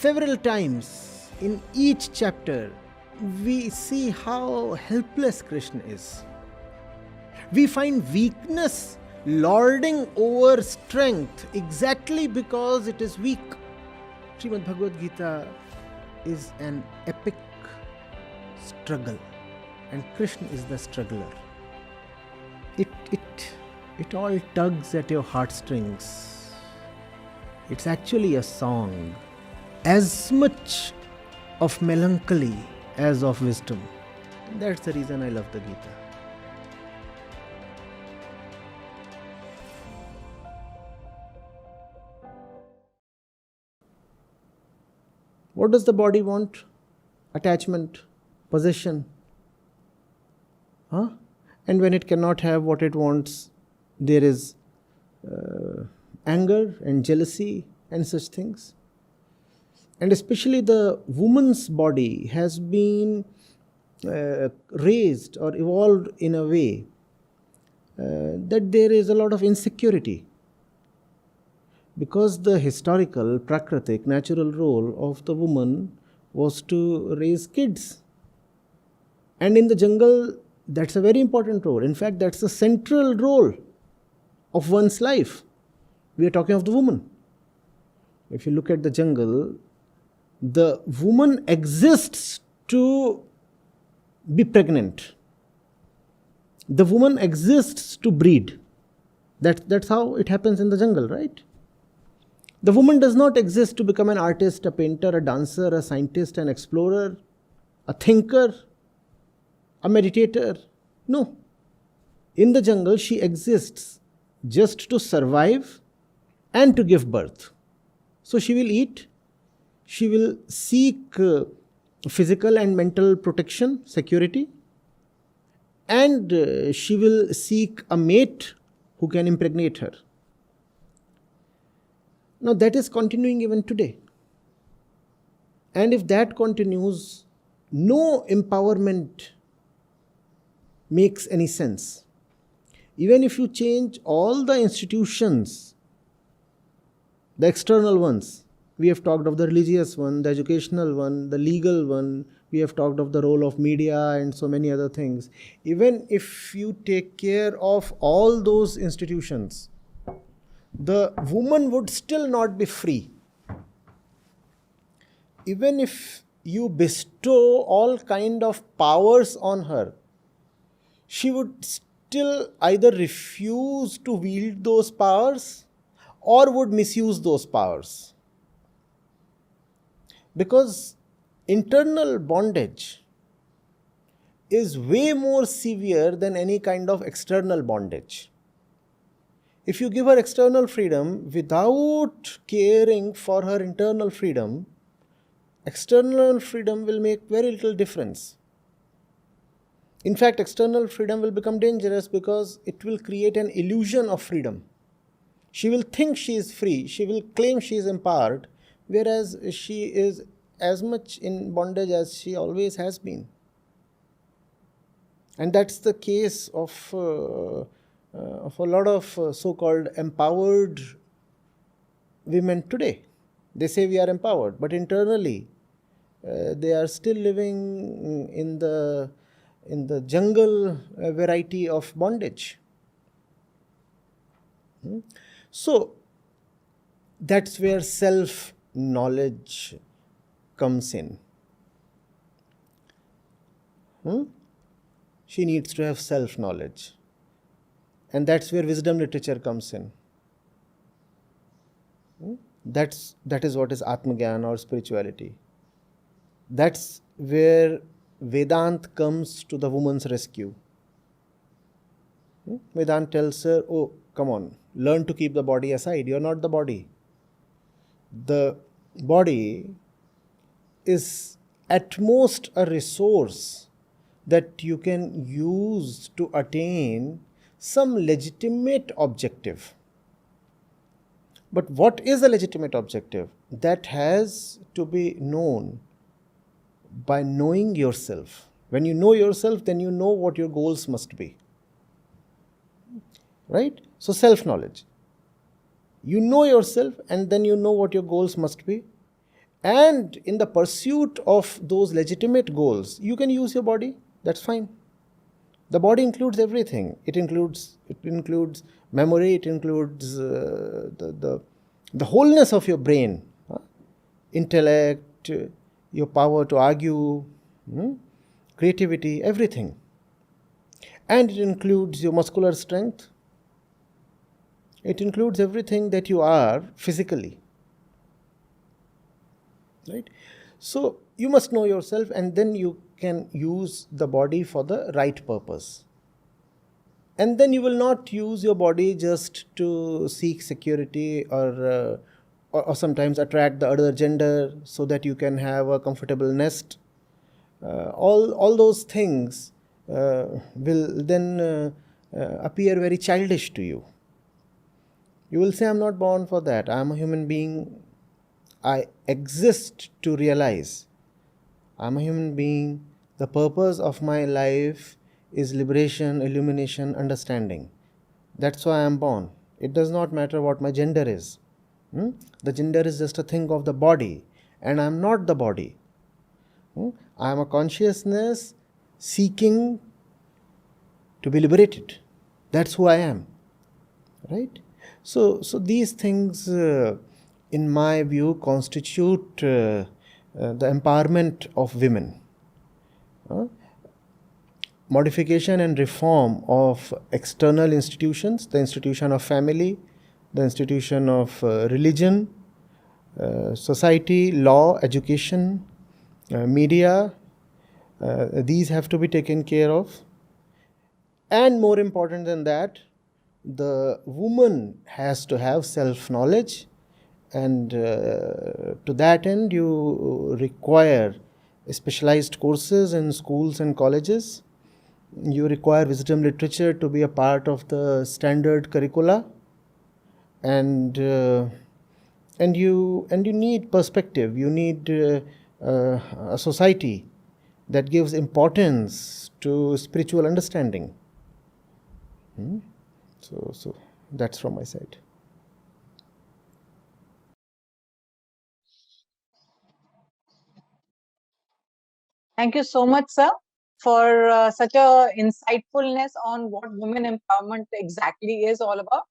several times in each chapter, we see how helpless Krishna is. We find weakness lording over strength exactly because it is weak. Srimad Bhagavad Gita is an epic struggle, and Krishna is the struggler. It all tugs at your heartstrings. It's actually a song, as much of melancholy as of wisdom. And that's the reason I love the Gita. What does the body want? Attachment, possession. And when it cannot have what it wants, there is anger and jealousy and such things. And especially the woman's body has been raised or evolved in a way that there is a lot of insecurity. Because the historical, prakritic, natural role of the woman was to raise kids. And in the jungle, that's a very important role. In fact, that's the central role of one's life. We are talking of the woman. If you look at the jungle, the woman exists to be pregnant. The woman exists to breed. That's how it happens in the jungle, right? The woman does not exist to become an artist, a painter, a dancer, a scientist, an explorer, a thinker, a meditator. No. In the jungle, she exists just to survive and to give birth. So she will eat, she will seek physical and mental protection, security, and she will seek a mate who can impregnate her. Now that is continuing even today. And if that continues, no empowerment makes any sense. Even if you change all the institutions, the external ones, we have talked of the religious one, the educational one, the legal one, we have talked of the role of media and so many other things. Even if you take care of all those institutions, the woman would still not be free. Even if you bestow all kind of powers on her, she would still either refuse to wield those powers or would misuse those powers. Because internal bondage is way more severe than any kind of external bondage. If you give her external freedom without caring for her internal freedom, external freedom will make very little difference. In fact, external freedom will become dangerous because it will create an illusion of freedom. She will think she is free, she will claim she is empowered, whereas she is as much in bondage as she always has been. And that's the case of a lot of so-called empowered women today. They say we are empowered, but internally they are still living in the jungle variety of bondage. So that's where self-knowledge comes in. She needs to have self-knowledge. And that's where wisdom literature comes in. That is what is Atmagyan or spirituality. That's where Vedanta comes to the woman's rescue. Vedanta tells her, oh, come on, learn to keep the body aside. You're not the body. The body is at most a resource that you can use to attain some legitimate objective. But what is a legitimate objective? That has to be known by knowing yourself. When you know yourself, then you know what your goals must be. Right? So self-knowledge. You know yourself and then you know what your goals must be. And in the pursuit of those legitimate goals, you can use your body. That's fine. The body includes everything. It includes memory. It includes the wholeness of your brain, intellect, your power to argue, creativity, everything. And it includes your muscular strength. It includes everything that you are physically. Right? So you must know yourself, and then you can use the body for the right purpose. And then you will not use your body just to seek security or sometimes attract the other gender so that you can have a comfortable nest. All those things will then appear very childish to you. You will say, I'm not born for that. I'm a human being. I exist to realize I'm a human being. The purpose of my life is liberation, illumination, understanding. That's why I'm born. It does not matter what my gender is. The gender is just a thing of the body, and I'm not the body. I am a consciousness seeking to be liberated. That's who I am. Right? So these things, in my view, constitute the empowerment of women. Modification and reform of external institutions, the institution of family, the institution of religion, society, law, education, media, these have to be taken care of. And more important than that, the woman has to have self-knowledge, and to that end you require specialized courses in schools and colleges. You require wisdom literature to be a part of the standard curricula, and you need perspective. You need a society that gives importance to spiritual understanding. So that's from my side. Thank you so much, sir, for such a insightfulness on what women empowerment exactly is all about.